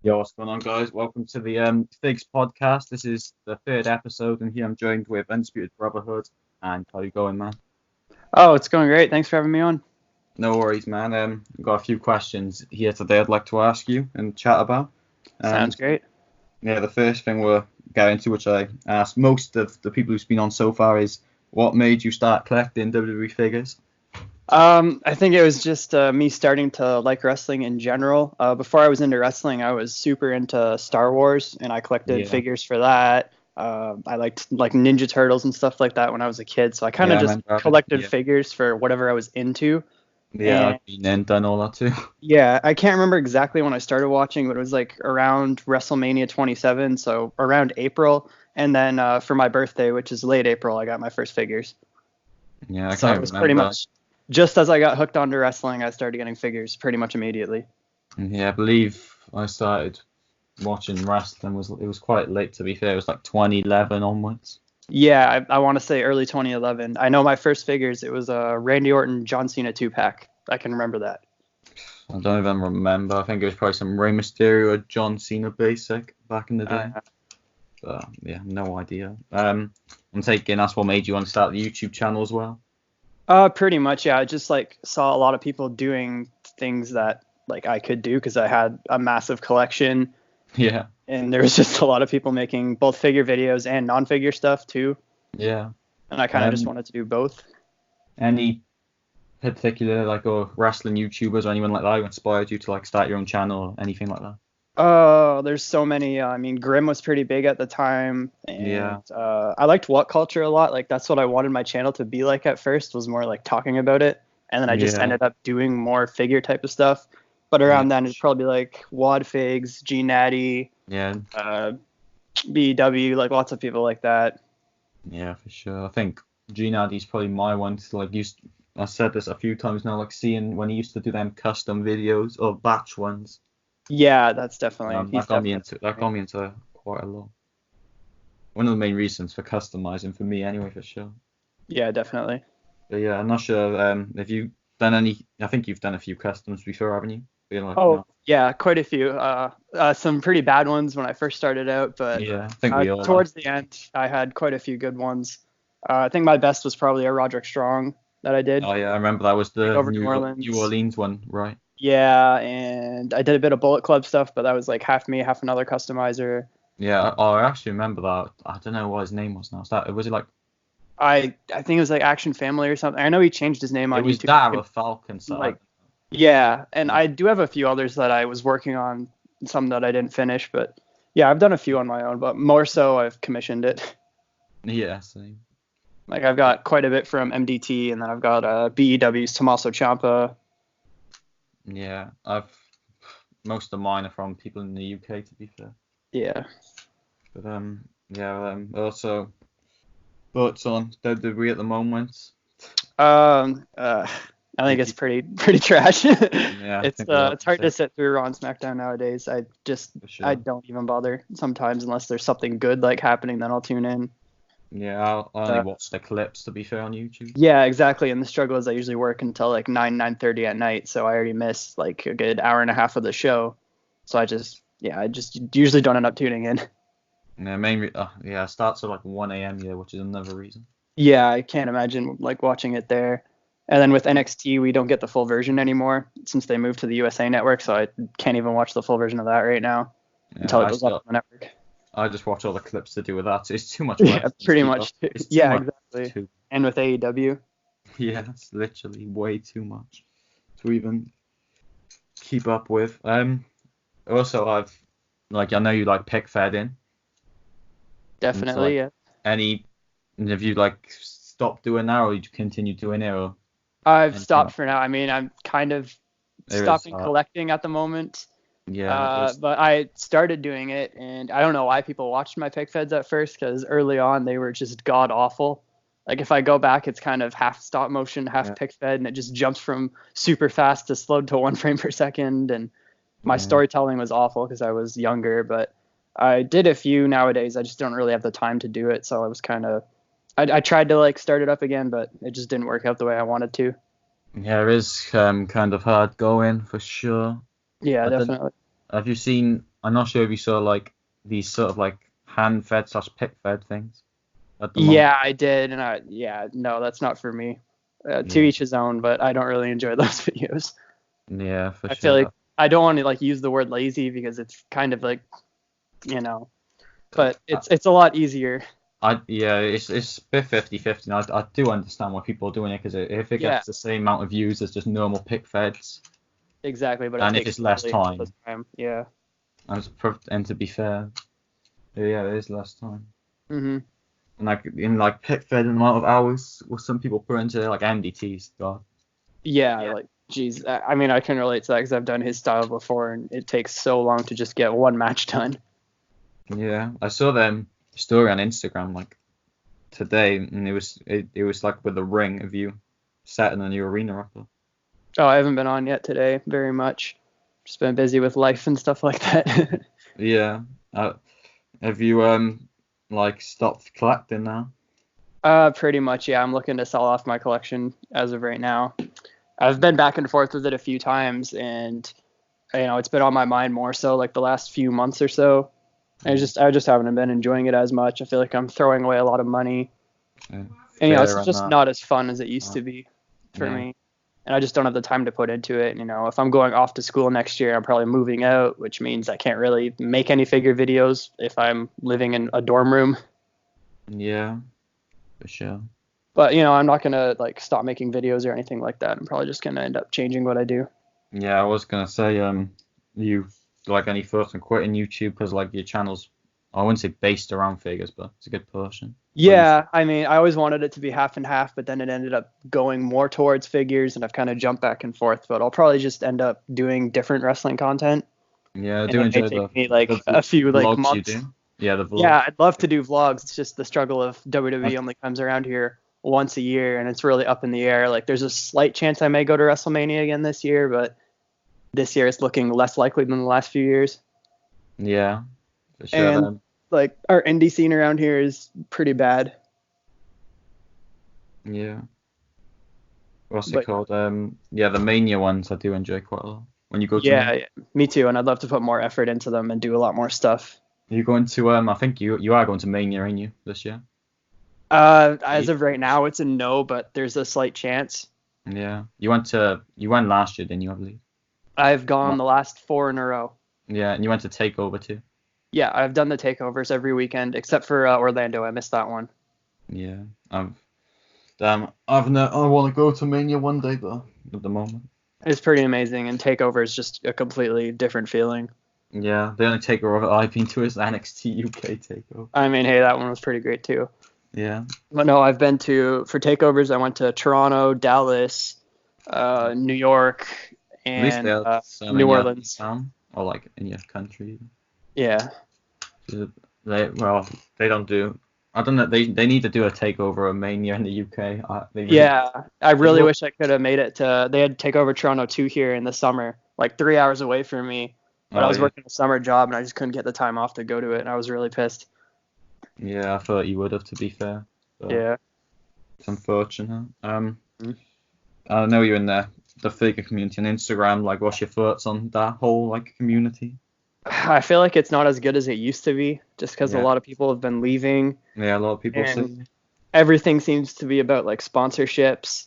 Yo, what's going on, guys? Welcome to the FIGZ podcast. This is the third episode, and here I'm joined with Undisputed Brotherhood. And how you going, man? Oh, it's going great. Thanks for having me on. No worries, man. I've got a few questions here today I'd like to ask you and chat about. Um, Sounds great. yeah, the first thing we'll get into, which I asked most of the people who's been on so far, is what made you start collecting WWE figures? I think it was just me starting to like wrestling in general. Before I was into wrestling, I was super into Star Wars, and I collected Yeah, figures for that. I liked like Ninja Turtles and stuff like that when I was a kid, so I kind yeah, of I just remember having. collected Yeah, figures for whatever I was into. yeah, And I've been in, done all that too. yeah, I can't remember exactly when I started watching, but it was like around WrestleMania 27, so around April. And then for my birthday, which is late April, I got my first figures. Yeah, I So it can't was pretty remember. much just as I got hooked onto wrestling, I started getting figures pretty much immediately. Yeah, I believe I started watching wrestling was quite late, to be fair. It was like 2011 onwards. Yeah, I want to say early 2011. I know my first figures, it was a Randy Orton John Cena 2-pack. I can remember that. I don't even remember. I think it was probably some Rey Mysterio or John Cena basic back in the day. Uh, But yeah, no idea. I'm taking that's what made you want to start the YouTube channel as well. Pretty much, yeah. I just like saw a lot of people doing things that like I could do because I had a massive collection, Yeah, and there was just a lot of people making both figure videos and non-figure stuff too, yeah. and I kind of just Um, wanted to do both. any particular like or wrestling YouTubers or anyone like that who inspired you to like start your own channel or anything like that? Oh, there's so many. I mean, Grimm was pretty big at the time, and Yeah, I liked What Culture a lot. Like that's what I wanted my channel to be like at first, was more like talking about it, and then I just yeah, ended up doing more figure type of stuff. But yeah, around then, it'd probably be like Wad Figs, G Natty, yeah, uh, BW, like lots of people like that. yeah, for sure. I think Gennadi's probably my one to like used. I said this a few times now, like seeing when he used to do them custom videos or batch ones. Yeah, that's definitely That he's got me definitely into that got me into quite a lot. One of the main reasons for customizing for me anyway, for sure. yeah, definitely. But yeah, I'm not sure if you done any. I think you've done a few customs before, haven't you? Being like, Oh no. yeah, quite a few. Some pretty bad ones when I first started out, but Yeah, I think we all have. towards the end, I had quite a few good ones. I think my best was probably a Roderick Strong that I did Oh yeah, I remember that was the over New New Orleans. Orleans one, right? Yeah, and I did a bit of Bullet Club stuff, but that was like half me, half another customizer. Yeah, I actually remember that. I don't know what his name was now. Was it like I think it was like Action Family or something. I know he changed his name it on was YouTube. that or Falcon Like side? yeah, and Yeah, I do have a few others that I was working on, some that I didn't finish, but yeah, I've done a few on my own, but more so I've commissioned it. yeah, same. Like I've got quite a bit from MDT, and then I've got BEW's Tommaso Ciampa. Yeah, I've most of mine are from people in the UK, to be fair. Yeah. But yeah, also thoughts on WWE at the moment. Um. Uh. I You think it's keep, pretty trash. yeah, I it's think we all it's can hard say to sit through Raw and SmackDown nowadays. for I sure. don't even bother sometimes unless there's something good like happening, then I'll tune in. Yeah, I only Uh, watch the clips to be fair on YouTube. yeah, exactly. And the struggle is I usually work until like 9:30 at night, so I already missed like a good hour and a half of the show. So I just usually don't end up tuning in. Yeah, yeah, it starts at like 1 a.m. Yeah, which is another reason. Yeah, I can't imagine like watching it there. And then with NXT, we don't get the full version anymore since they moved to the USA network, so I can't even watch the full version of that right now Yeah, until it goes up on the network. I just watch all the clips to do with that. It's too much Yeah, wrestling to pretty keep up. much. It's too Yeah, much. exactly. Too And with AEW. Yeah, it's literally way too much to even keep up with. Also I've like I know you like pick fed in, and so Definitely, like yeah. any have you like stopped doing that or you continue doing it or I've anything stopped like for now. I mean, I'm kind of there is stopping collecting at the moment. yeah there's But I started doing it, and I don't know why people watched my pick feds at first, because early on they were just god awful. Like if I go back, it's kind of half stop motion, half yeah pick fed, and it just jumps from super fast to slowed to 1 frame per second. And my yeah storytelling was awful because I was younger, but I did a few nowadays. I just don't really have the time to do it, so I was kind of I tried to like start it up again, but it just didn't work out the way I wanted to. it is kind of hard going for sure. Yeah, I don't definitely. have you seen I'm not sure if you saw like these sort of like hand fed / pick fed things at the moment. Yeah, I did, and no, that's not for me. To Yeah. each his own, but I don't really enjoy those videos. Yeah, for I feel like sure. I don't want to like use the word lazy because it's kind of like, you know, but it's a lot easier. It's a bit 50-50. And I do understand why people are doing it because if it Yeah, gets the same amount of views as just normal pick feds, exactly, but it and if takes it's less really all the time, time. Yeah. and to be fair, yeah, it is less time. Mhm. And like in like pick fed and amount of hours, what some people put into like MDTs, God. Yeah, like geez, I mean, I can relate to that because I've done his style before, and it takes so long to just get one match done. Yeah, I saw them story on Instagram like today, and it was like with a ring of you sat in a new arena rapper. Oh, I haven't been on yet today, very much. Just been busy with life and stuff like that. Yeah. Have you like stopped collecting now? Pretty much, yeah. I'm looking to sell off my collection as of right now. I've been back and forth with it a few times, and it's been on my mind more so like the last few months or so. I just haven't been enjoying it as much. I feel like I'm throwing away a lot of money, Yeah. and Fair it's on just that. not as fun as it used to be for Yeah. me. And I just don't have the time to put into it. If I'm going off to school next year, I'm probably moving out, which means I can't really make any figure videos if I'm living in a dorm room. Yeah, for sure. But I'm not gonna like stop making videos or anything like that. I'm probably just gonna end up changing what I do. Yeah, I was gonna say you like any thoughts on quitting YouTube because like your channel's I wouldn't say based around figures, but it's a good portion. Or you Yeah, I mean, I always wanted it to be half and half, but then it ended up going more towards figures, and I've kind of jumped back and forth. But I'll probably just end up doing different wrestling content, Yeah, I and do it may enjoy take me the like a few like vlogs you months. do. Yeah, the Yeah, vlogs. I'd love to do vlogs. It's just the struggle of I, WWE only comes around here once a year, and it's really up in the air. Like, there's a slight chance I may go to WrestleMania again this year, but this year it's looking less likely than the last few years. yeah, for sure. And like our indie scene around here is pretty bad. Yeah. What's it But called? Yeah, the Mania ones I do enjoy quite a lot. When you go to yeah, Mania, yeah, me too. And I'd love to put more effort into them and do a lot more stuff. you going to I think you are going to Mania, ain't you, this year? As of right now, it's a no, but there's a slight chance. Yeah, you went last year, didn't you, I believe? I've gone What? the last 4 in a row. Yeah, and you went to Takeover too. Yeah, I've done the takeovers every weekend except for Orlando. I missed that one. Yeah, I've no, I want to go to Mania one day, but at the moment. It's pretty amazing, and takeover is just a completely different feeling. Yeah, the only takeover I've been to is NXT UK Takeover. I mean, hey, that one was pretty great too. Yeah. But no, I've been for takeovers. I went to Toronto, Dallas, New York, At least they and have so New many in Orleans. town, or like in your country. Yeah. They don't do. I don't know. They need to do a takeover of Mania in the UK. Yeah, I There's really no, wish I could have made it to. They had Takeover Toronto 2 here in the summer, like 3 hours away from me. But I oh was yeah, working a summer job and I just couldn't get the time off to go to it, and I was really pissed. yeah. I thought you would have, to be fair. But Yeah. it's unfortunate. Mhm. I know you're in the figure community on Instagram. Like, what's your thoughts on that whole like community? I feel like it's not as good as it used to be, just because a Yeah, lot of people have been leaving, yeah. A lot of people say. and everything seems to be about like sponsorships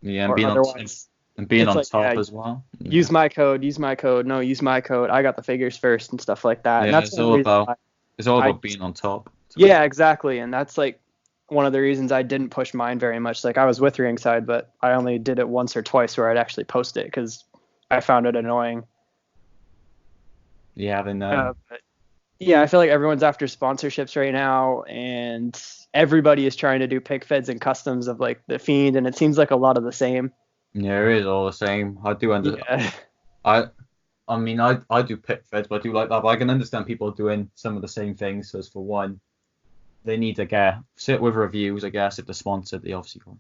Yeah, or otherwise. and being It's on like, yeah, top as well. Yeah, use my code, use my code, no, use my code. I got the figures first and stuff like that. And yeah. that's one of the reasons why It's all I about being on top. To be Yeah, exactly. And that's like one of the reasons I didn't push mine very much. Like I was with Ringside, but I only did it once or twice where I'd actually post it because I found it annoying. Yeah, they know. But yeah, I feel like everyone's after sponsorships right now, and everybody is trying to do pick feds and customs of like the Fiend, and it seems like a lot of the same. Yeah, it is all the same. I do under. Yeah. I mean, I do pick feds, but I do like that. But I can understand people doing some of the same things. So, as for one, they need to sit with reviews, I guess, if they're sponsored, they obviously can't.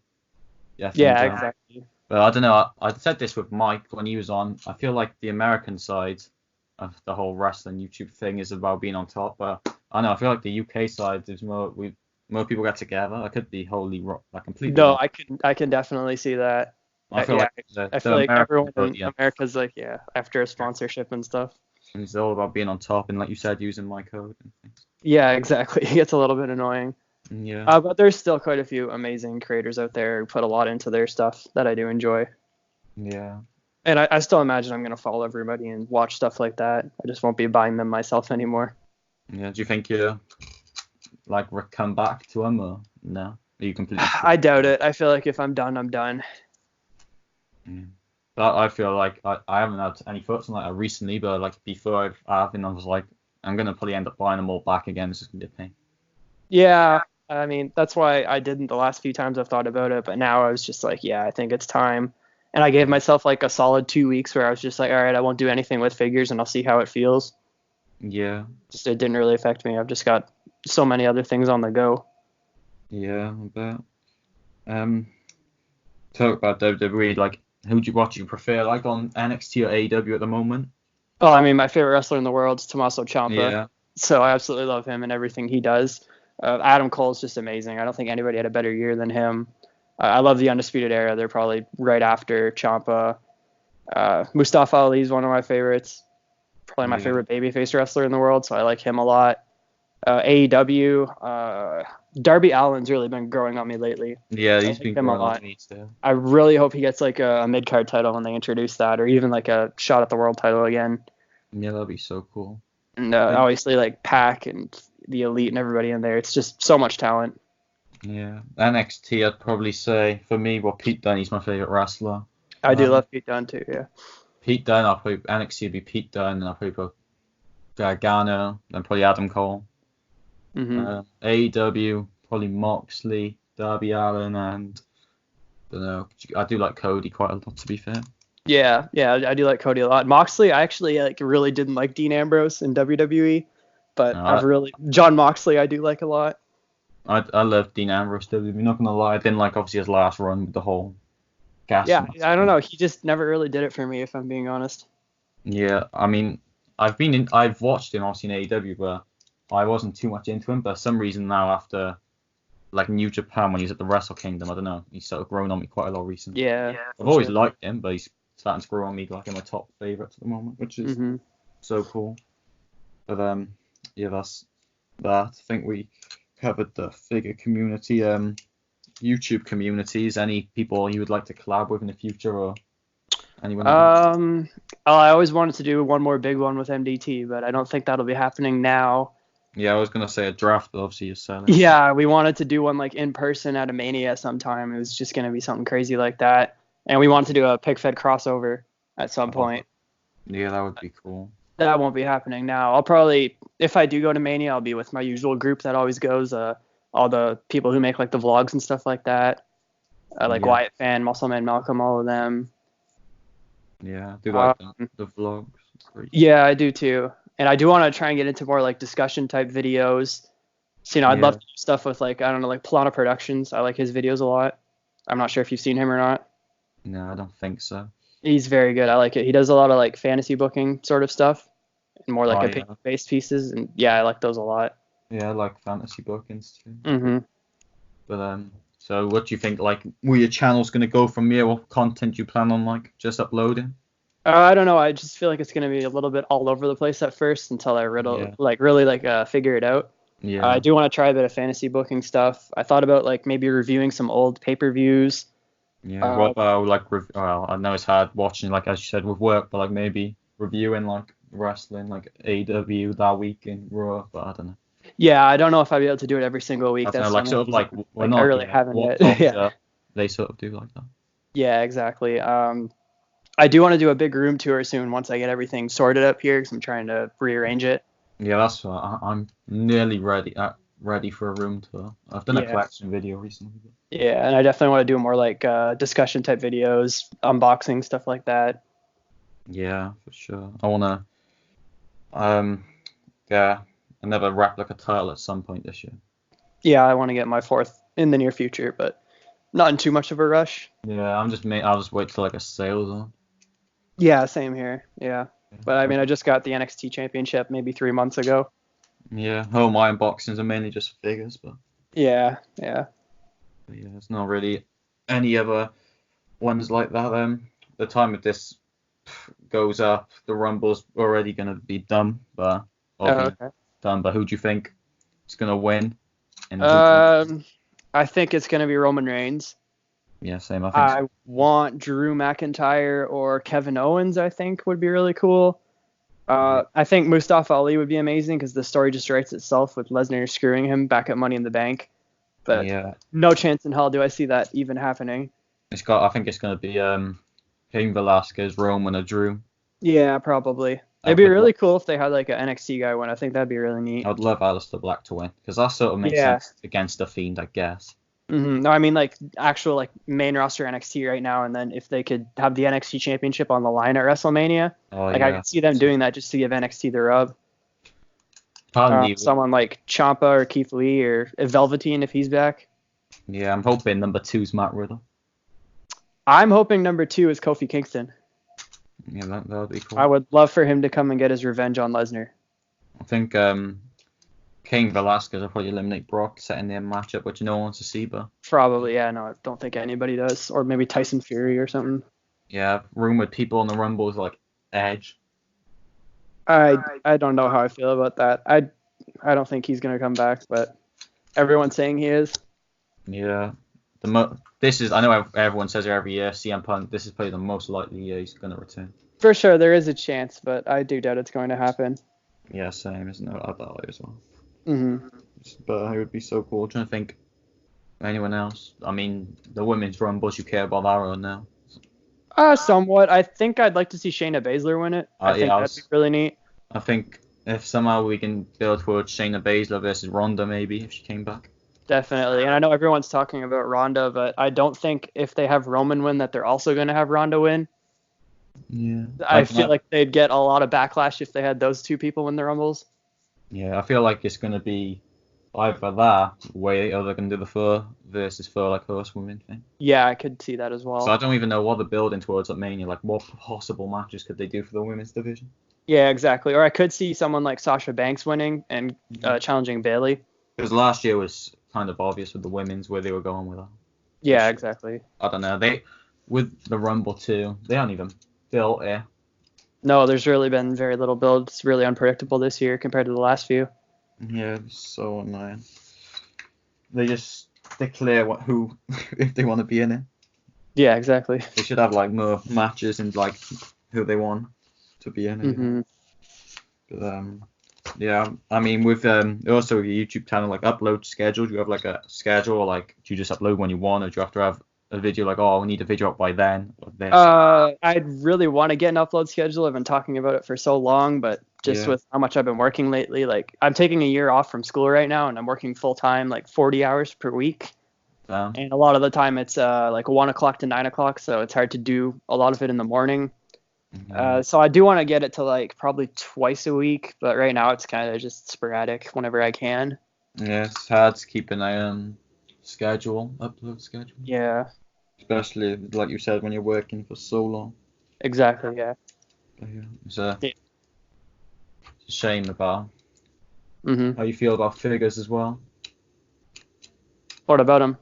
Yeah, things Yeah, out. exactly. But I don't know. I said this with Mike when he was on. I feel like the American side of the whole wrestling YouTube thing is about being on top. But I know I feel like the UK side is more people get together. I could be wholly wrong, like completely No, wrong. I can definitely see that. I feel Yeah, like the I the feel like American everyone in yeah, America's like, yeah, after a sponsorship and stuff. And it's all about being on top and, like you said, using my code and things. Yeah, exactly. It gets a little bit annoying. Yeah. But there's still quite a few amazing creators out there who put a lot into their stuff that I do enjoy. Yeah. And I still imagine I'm going to follow everybody and watch stuff like that. I just won't be buying them myself anymore. Yeah. Do you think you like come back to them or no? Are you completely? I doubt it. I feel like if I'm done, I'm done. Yeah. But I feel like I haven't had any thoughts on that recently, but like before I was like, I'm gonna probably end up buying them all back again. It's just gonna be a pain. Yeah, I mean, that's why I didn't the last few times I've thought about it, but now I was just like, yeah, I think it's time. And I gave myself like a solid 2 weeks where I was just like, all right, I won't do anything with figures and I'll see how it feels. Yeah. Just it didn't really affect me. I've just got so many other things on the go. Yeah, I bet. Talk about WWE. Like, what do you prefer, like on NXT or AEW at the moment? Oh, I mean, my favorite wrestler in the world is Tommaso Ciampa. Yeah. So I absolutely love him and everything he does. Adam Cole's just amazing. I don't think anybody had a better year than him. I love the Undisputed Era. They're probably right after Ciampa. Mustafa Ali is one of my favorites. Probably my favorite babyface wrestler in the world, so I like him a lot. AEW, Darby Allin's really been growing on me lately. Yeah, he's been growing on me too. I really hope he gets like a mid-card title when they introduce that, or even like a shot at the world title again. Yeah, that'd be so cool. And obviously like Pac and the Elite and everybody in there. It's just so much talent. Yeah, NXT, I'd probably say for me, Pete Dunne, he's my favorite wrestler. I do love Pete Dunne too. Yeah. Pete Dunne, I'll probably NXT would be Pete Dunne, and I'll probably put Gargano, then probably Adam Cole. AEW, probably Moxley, Darby Allin, and I don't know. I do like Cody quite a lot, to be fair. Yeah, I do like Cody a lot. Moxley, I actually like really didn't like Dean Ambrose in WWE, but John Moxley I do like a lot. I love Dean Ambrose. I'm not gonna lie, I didn't like obviously his last run with the whole gas. Yeah, I don't know. He just never really did it for me, if I'm being honest. Yeah, I mean, I've watched him obviously in AEW, but I wasn't too much into him. But for some reason now, after like New Japan when he was at the Wrestle Kingdom, I don't know, he's sort of grown on me quite a lot recently. Yeah. I've always liked him, but he's starting to grow on me like in my top favorites at the moment, which is so cool. But yeah, that's that. I think we covered the figure community. YouTube communities. Any people you would like to collab with in the future, or anyone? I always wanted to do one more big one with MDT, but I don't think that'll be happening now. Yeah, I was gonna say a draft, but obviously you're selling. Yeah, we wanted to do one like in person at a Mania sometime. It was just gonna be something crazy like that, and we wanted to do a PigFed crossover at some point. Yeah, that would be cool. That won't be happening now. I'll probably, if I do go to Mania, I'll be with my usual group that always goes. All the people who make like the vlogs and stuff like that. Wyatt Fan, Muscleman Malcolm, all of them. Yeah, I do like the vlogs. Yeah, I do too. And I do want to try and get into more like discussion type videos. So, I'd love to do stuff with like, I don't know, like Plana Productions. I like his videos a lot. I'm not sure if you've seen him or not. No, I don't think so. He's very good. I like it. He does a lot of like fantasy booking sort of stuff and more like opinion-based pieces. And yeah, I like those a lot. Yeah, I like fantasy bookings too. But so what do you think? Like, where your channel's gonna go from here? What content you plan on like just uploading? I don't know. I just feel like it's gonna be a little bit all over the place at first until I really figure it out. Yeah. I do want to try a bit of fantasy booking stuff. I thought about like maybe reviewing some old pay-per-views. Yeah. What about like? Well, I know it's hard watching, like as you said, with work, but like maybe reviewing like wrestling, like AEW that week in Raw. But I don't know. Yeah, I don't know if I'd be able to do it every single week. That's like sort of like we're not. I really haven't yet. Yeah. They sort of do like that. Yeah, exactly. I do want to do a big room tour soon once I get everything sorted up here because I'm trying to rearrange it. Yeah, that's what I'm nearly ready for a room tour. I've done a collection video recently. Yeah, and I definitely want to do more like discussion type videos, unboxing, stuff like that. Yeah, for sure. I want to another replica title at some point this year. Yeah, I want to get my 4th in the near future, but not in too much of a rush. Yeah, I'll just wait till like a sale's on. Yeah, same here. Yeah. But I mean, I just got the NXT Championship maybe 3 months ago. Yeah, my unboxings are mainly just figures, but. Yeah. But yeah, there's not really any other ones like that. The time of this goes up, the Rumble's already gonna be done, but Okay. done. But who do you think is gonna win? And I think it's gonna be Roman Reigns. yeah, same. I think I want Drew McIntyre or Kevin Owens. I think would be really cool. I think Mustafa Ali would be amazing because the story just writes itself with Lesnar screwing him back at Money in the Bank. But yeah, no chance in hell do I see that even happening. I think it's gonna be Cain Velasquez, Roman, or Drew. Yeah, probably. I It'd be would really cool if they had like an NXT guy win. I think that'd be really neat. I'd love Aleister Black to win because that sort of makes Yeah. sense against the Fiend, I guess. No, I mean like actual like main roster NXT right now, and then if they could have the NXT championship on the line at WrestleMania, I could see them doing that just to give NXT the rub. Someone like Ciampa or Keith Lee or Velveteen if he's back. Yeah, I'm hoping number 2's Matt Riddle. I'm hoping number 2 is Kofi Kingston. Yeah, that would be cool. I would love for him to come and get his revenge on Lesnar. I think Cain Velasquez will probably eliminate Brock, setting their matchup, which no one wants to see, but... Probably, yeah, no, I don't think anybody does. Or maybe Tyson Fury or something. Yeah, rumored people in the Rumble is like Edge. I don't know how I feel about that. I don't think he's gonna come back, but everyone's saying he is. Yeah, I know everyone says it every year. CM Punk. This is probably the most likely year he's gonna return. For sure, there is a chance, but I do doubt it's going to happen. Yeah, same. Isn't it? I doubt it as well. Mhm. But it would be so cool. I'm trying to think anyone else. I mean, the women's Rumbles, you care about that or no? Somewhat. I think I'd like to see Shayna Baszler win it. I think that'd be really neat. I think if somehow we can build towards Shayna Baszler versus Ronda, maybe if she came back. Definitely, and I know everyone's talking about Ronda, but I don't think if they have Roman win that they're also going to have Ronda win. Yeah. I feel like they'd get a lot of backlash if they had those two people win the Rumbles. Yeah, I feel like it's going to be either that way or they're going to do the Fur versus Fur like horsewomen thing. Yeah, I could see that as well. So I don't even know what they're building towards at Mania. Like, what possible matches could they do for the women's division? Yeah, exactly. Or I could see someone like Sasha Banks winning and challenging Bayley. Because last year was kind of obvious with the women's where they were going with that. Yeah, exactly. I don't know. With the Rumble too, they aren't even built it. No, there's really been very little build. It's really unpredictable this year compared to the last few. Yeah, it's so annoying. They just declare who if they want to be in it. Yeah, exactly. They should have like more matches and like who they want to be in it. Mm-hmm. But, yeah, I mean with also your YouTube channel like upload schedule. Do you have like a schedule or like do you just upload when you want or do you have to have a video like we need a video up by then or this? I'd really want to get an upload schedule. I've been talking about it for so long, but just with how much I've been working lately, like I'm taking a year off from school right now and I'm working full time, like 40 hours per week. And a lot of the time it's like 1 o'clock to 9 o'clock, so it's hard to do a lot of it in the morning. Mm-hmm. So I do want to get it to like probably twice a week, but right now it's kind of just sporadic whenever I can. Yeah, it's hard to keep an eye on upload schedule. Yeah. Especially like you said when you're working for so long. Exactly. Yeah. It's a shame about how you feel about FIGZ as well. What about them?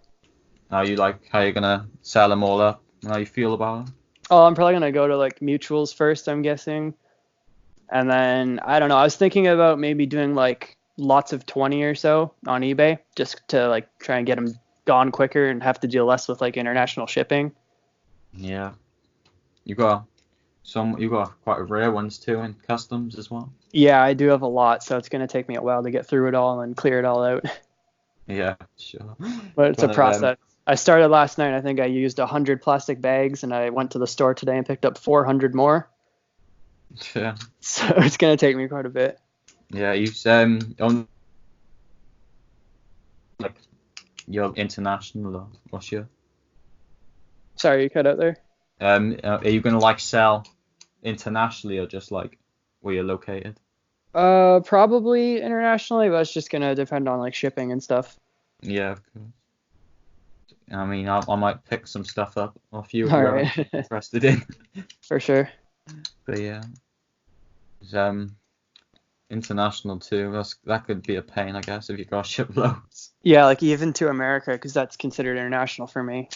How you're gonna sell them all up? How you feel about them? Oh, I'm probably gonna go to like mutuals first, I'm guessing, and then I don't know. I was thinking about maybe doing like lots of 20 or so on eBay, just to like try and get them gone quicker and have to deal less with like international shipping. Yeah, you got quite rare ones too in customs as well. Yeah, I do have a lot, so it's gonna take me a while to get through it all and clear it all out. Yeah, sure. But it's a process. I started last night. I think I used 100 plastic bags, and I went to the store today and picked up 400 more. Yeah. So it's gonna take me quite a bit. Yeah, you on like your international or what's your? Sorry, you cut out there. Are you gonna like sell internationally or just like where you're located? Probably internationally, but it's just gonna depend on like shipping and stuff. Yeah, of course. I mean, I might pick some stuff up off you if All you're right. interested in. For sure. But yeah, international too. That could be a pain, I guess, if you gotta ship loads. Yeah, like even to America, because that's considered international for me.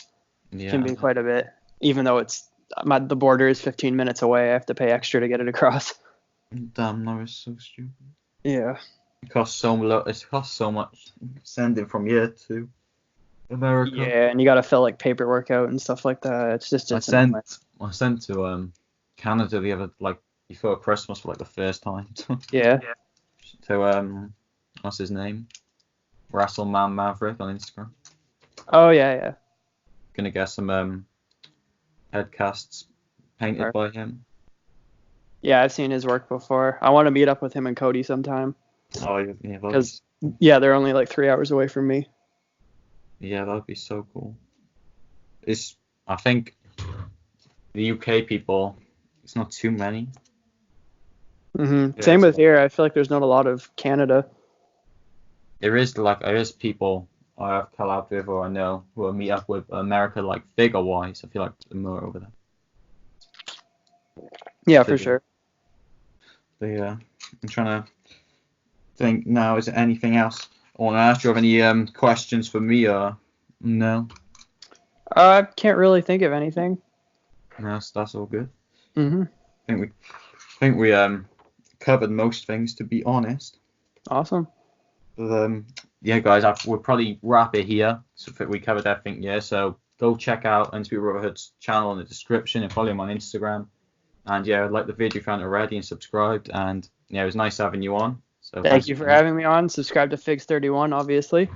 Yeah. It can be quite a bit, even though it's the border is 15 minutes away. I have to pay extra to get it across. Damn, that is so stupid. Yeah. It costs so much sending from here to America. Yeah, and you got to fill like paperwork out and stuff like that. It's just I sent to Canada the other like before Christmas for like the first time. Yeah. To what's his name? Wrestleman Maverick on Instagram. Oh yeah. Gonna get some headcasts painted by him. Yeah, I've seen his work before. I want to meet up with him and Cody sometime. Oh yeah, because they're only like 3 hours away from me. Yeah, that'd be so cool. I think the UK people, it's not too many. Mm-hmm. Yeah, same with here. I feel like there's not a lot of Canada. There is people I have collabed with or I know who I meet up with America, like figure wise. I feel like they're more over there. Yeah, for sure. But yeah, I'm trying to think now. Is there anything else I want to ask? Do you have any questions for me or no? I can't really think of anything. No, that's all good. Mm-hmm. I think we covered most things, to be honest. Awesome. But, yeah, guys, we'll probably wrap it here. So we covered everything, yeah. So go check out Undisputed Brotherhood's channel in the description and follow him on Instagram. And yeah, like the video if you haven't already and subscribed. And yeah, it was nice having you on. So thank you for having me on. Subscribe to FIGZ31, obviously.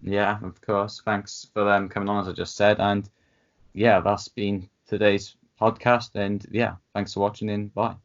Yeah, of course. Thanks for them coming on, as I just said. And yeah, that's been today's podcast. And yeah, thanks for watching and bye.